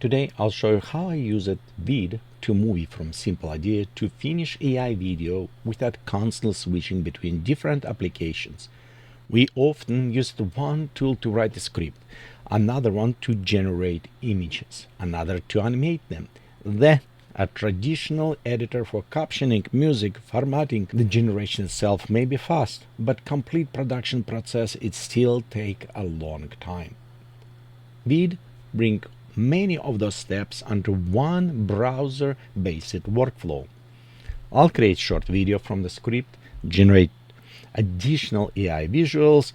Today I'll show you how I use VEED to move from simple idea to finish AI video without constantly switching between different applications. We often use one tool to write a script, another one to generate images, another to animate them, then a traditional editor for captioning, music, formatting. The generation itself may be fast, but complete production process it still take a long time. VEED bring many of those steps under one browser-based workflow. I'll create short video from the script, generate additional AI visuals,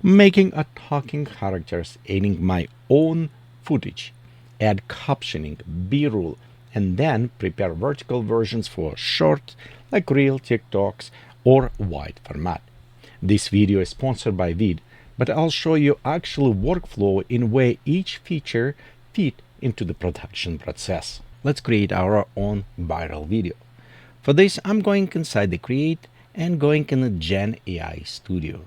making a talking characters, adding my own footage, add captioning, B-roll, and then prepare vertical versions for short like Reel, TikToks, or wide format. This video is sponsored by VEED, but I'll show you actual workflow in way each feature fit into the production process. Let's create our own viral video. For this, I'm going inside the Create and going in the Gen AI Studio.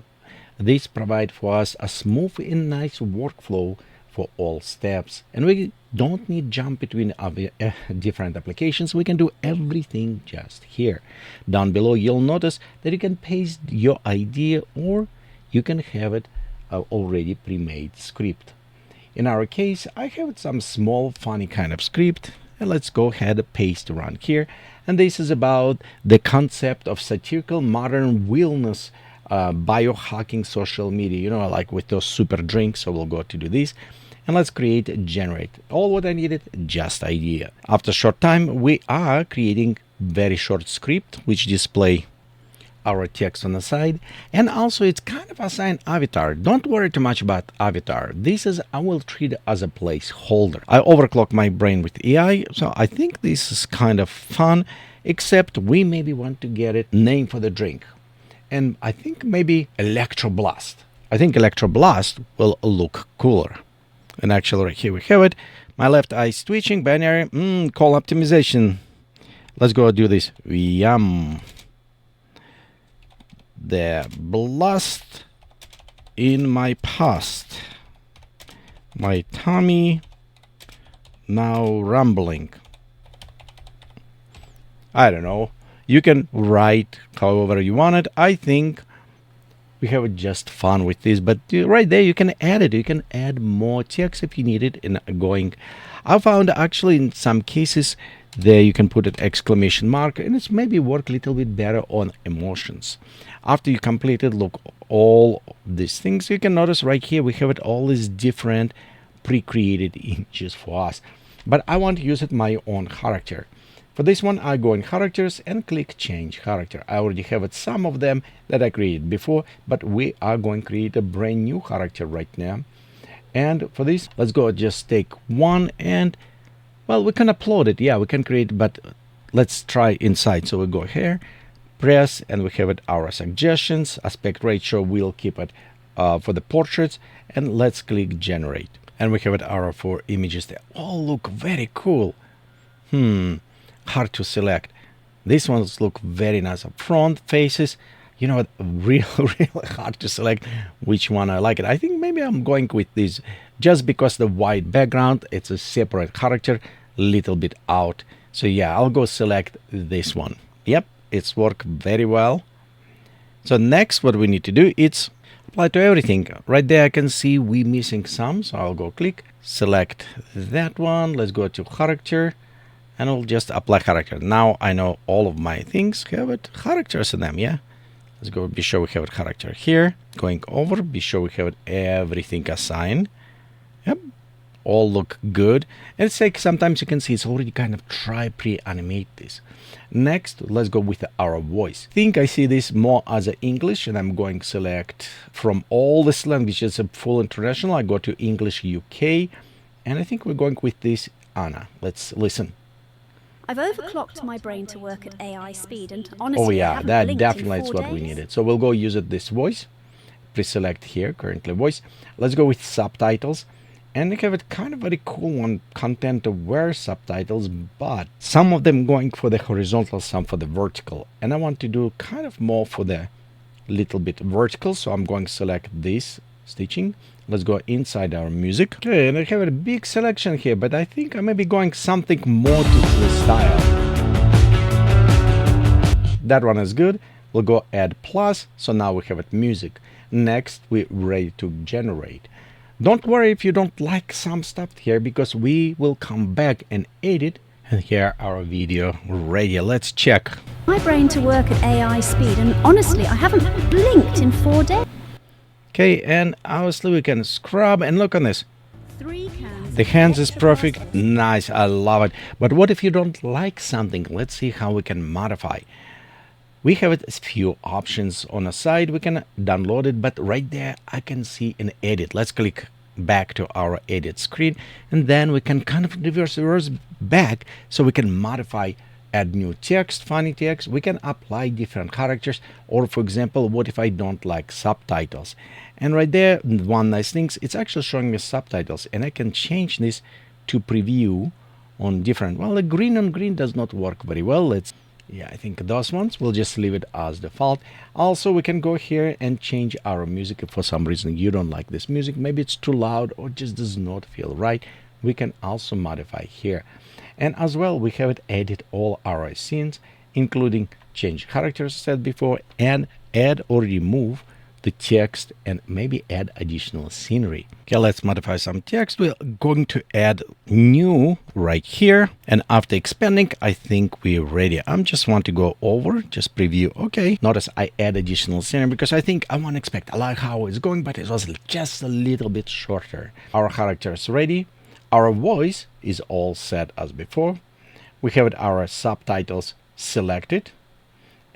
This provides for us a smooth and nice workflow for all steps, and we don't need jump between different applications. We can do everything just here. Down below, you'll notice that you can paste your idea or you can have it already pre-made script. In our case, I have some small funny kind of script, and let's go ahead and paste around here. And this is about the concept of satirical modern wellness, biohacking social media, like with those super drinks. So we'll go to do this. And let's create generate. All what I needed, just idea. After a short time, we are creating very short script, which display our text on the side, and also it's kind of assigned avatar. Don't worry too much about avatar. This is I will treat it as a placeholder. I overclock my brain with AI, so I think this is kind of fun, except we maybe want to get it name for the drink, and I think maybe Electroblast. I think Electroblast will look cooler. And actually right here we have it. My left eye is twitching, binary, call optimization. Let's go do this. Yum. The blast in my past, my tummy now rumbling. I don't know. You can write however you want it. I think we have just fun with this, but right there you can add it. You can add more text if you need it in going. I found actually in some cases there you can put an exclamation mark, and it's maybe work a little bit better on emotions. After you completed, look, all these things, you can notice right here we have it all these different pre-created images for us. But I want to use it my own character. For this one, I go in characters and click change character. I already have it, some of them that I created before, but we are going to create a brand new character right now. And for this, let's go just take one and, well, we can upload it. Yeah, we can create, but let's try inside. So we go here, press, and we have it our suggestions. Aspect ratio, we'll keep it for the portraits. And let's click generate. And we have it our 4 images. They all look very cool. Hard to select. These ones look very nice. Front faces, really hard to select which one I like it. I think maybe I'm going with this just because the white background, it's a separate character, little bit out. So yeah, I'll go select this one. Yep, it's worked very well. So next what we need to do is apply to everything. Right there I can see we missing some, so I'll go click, select that one. Let's go to character, and I'll just apply character. Now I know all of my things have it characters in them. Yeah, let's go be sure we have a character here. Going over, be sure we have it everything assigned. Yep, all look good. And it's like sometimes you can see it's already kind of try pre-animate this. Next, let's go with our voice. I think I see this more as English, and I'm going to select from all these languages, a full international. I go to English UK, and I think we're going with this Anna. Let's listen. I've overclocked my brain to work at AI speed, and honestly, oh yeah, that definitely is what we needed. So we'll go use it this voice. Pre-select here, currently voice. Let's go with subtitles. And they have it kind of very cool one, content aware subtitles, but some of them going for the horizontal, some for the vertical. And I want to do kind of more for the little bit vertical, so I'm going to select this stitching. Let's go inside our music. Okay, and I have a big selection here, but I think I may be going something more to the style. That one is good. We'll go add plus, so now we have it music. Next, we're ready to generate. Don't worry if you don't like some stuff here, because we will come back and edit. And here our video ready. Let's check. My brain to work at AI speed, and honestly, I haven't blinked in 4 days. Okay, and obviously we can scrub and look on this. 3 cans. The hands is perfect. Nice, I love it. But what if you don't like something? Let's see how we can modify. We have a few options on the side. We can download it, but right there I can see an edit. Let's click back to our edit screen, and then we can kind of reverse back, so we can modify, add new text, funny text. We can apply different characters, or for example, what if I don't like subtitles? And right there, one nice thing, it's actually showing me subtitles, and I can change this to preview on different. Well, the green on green does not work very well. I think those ones, we'll just leave it as default. Also, we can go here and change our music. If for some reason you don't like this music, maybe it's too loud or just does not feel right, we can also modify here. And as well, we have it edit all our scenes, including change characters said before, and add or remove the text, and maybe add additional scenery. Okay, let's modify some text. We're going to add new right here, and after expanding, I think we're ready. I'm just want to go over, just preview. Okay, notice I add additional scenery because I think I want to expect. I like how it's going, but it was just a little bit shorter. Our character is ready. Our voice is all set as before. We have our subtitles selected,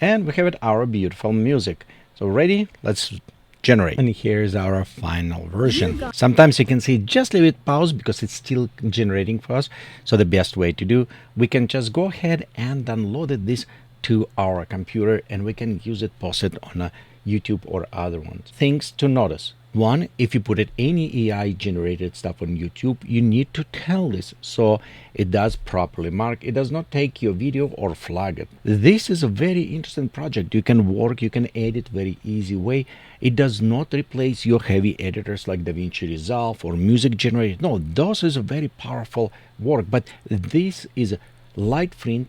and we have our beautiful music. So ready, let's generate. And here's our final version. Sometimes you can see just leave it pause because it's still generating for us. So the best way to do, we can just go ahead and download this to our computer, and we can use it, post it on a YouTube or other ones. Things to notice. One, if you put it any AI generated stuff on YouTube, you need to tell this so it does properly mark. It does not take your video or flag it. This is a very interesting project. You can work, you can edit very easy way. It does not replace your heavy editors like DaVinci Resolve or music generator. No, those is a very powerful work, but this is a light print,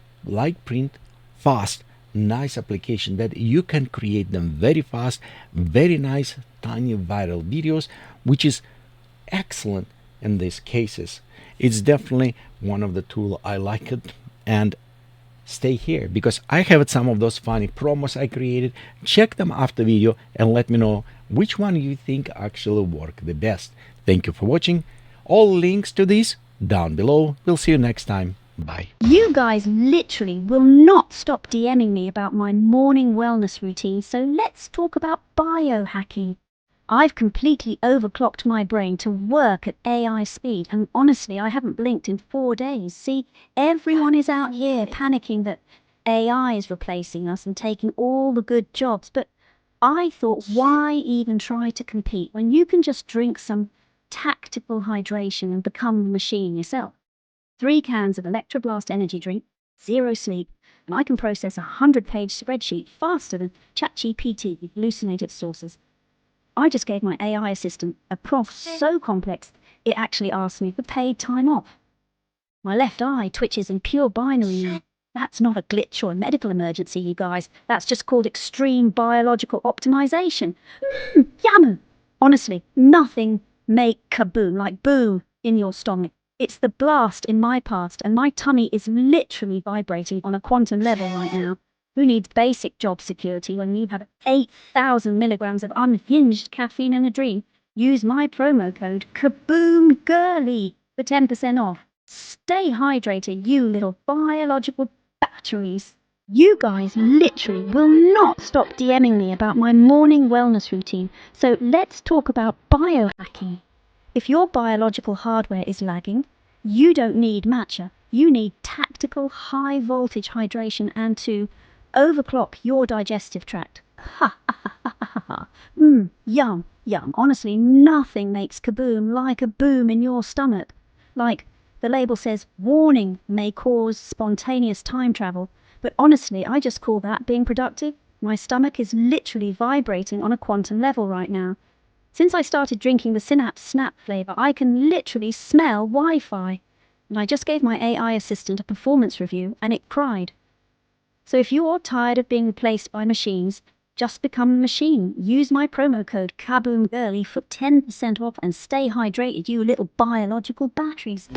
fast, nice application that you can create them very fast, very nice, tiny viral videos, which is excellent in these cases. It's definitely one of the tools I like it. And stay here because I have some of those funny promos I created. Check them after video and let me know which one you think actually work the best. Thank you for watching. All links to this down below. We'll see you next time. Bye. You guys literally will not stop DMing me about my morning wellness routine, so let's talk about biohacking. I've completely overclocked my brain to work at AI speed, and honestly, I haven't blinked in 4 days. See, everyone is out here panicking that AI is replacing us and taking all the good jobs, but I thought, why even try to compete when you can just drink some tactical hydration and become a machine yourself? 3 cans of Electroblast energy drink, 0 sleep, and I can process a 100-page spreadsheet faster than ChatGPT with hallucinated sources. I just gave my AI assistant a prompt so complex, it actually asked me for paid time off. My left eye twitches in pure binary now. That's not a glitch or a medical emergency, you guys. That's just called extreme biological optimization. Yummy! Honestly, nothing make kaboom, like boom, in your stomach. It's the blast in my past, and my tummy is literally vibrating on a quantum level right now. Who needs basic job security when you have 8,000 milligrams of unhinged caffeine in a dream? Use my promo code KABOOMGIRLY for 10% off. Stay hydrated, you little biological batteries. You guys literally will not stop DMing me about my morning wellness routine, so let's talk about biohacking. If your biological hardware is lagging, you don't need matcha. You need tactical high voltage hydration and to overclock your digestive tract. Ha ha ha ha ha ha. Yum, yum. Honestly, nothing makes kaboom like a boom in your stomach. Like, the label says, warning may cause spontaneous time travel. But honestly, I just call that being productive. My stomach is literally vibrating on a quantum level right now. Since I started drinking the Synapse Snap flavor, I can literally smell Wi-Fi. And I just gave my AI assistant a performance review, and it cried. So if you're tired of being replaced by machines, just become a machine. Use my promo code KaboomGirly for 10% off and stay hydrated, you little biological batteries.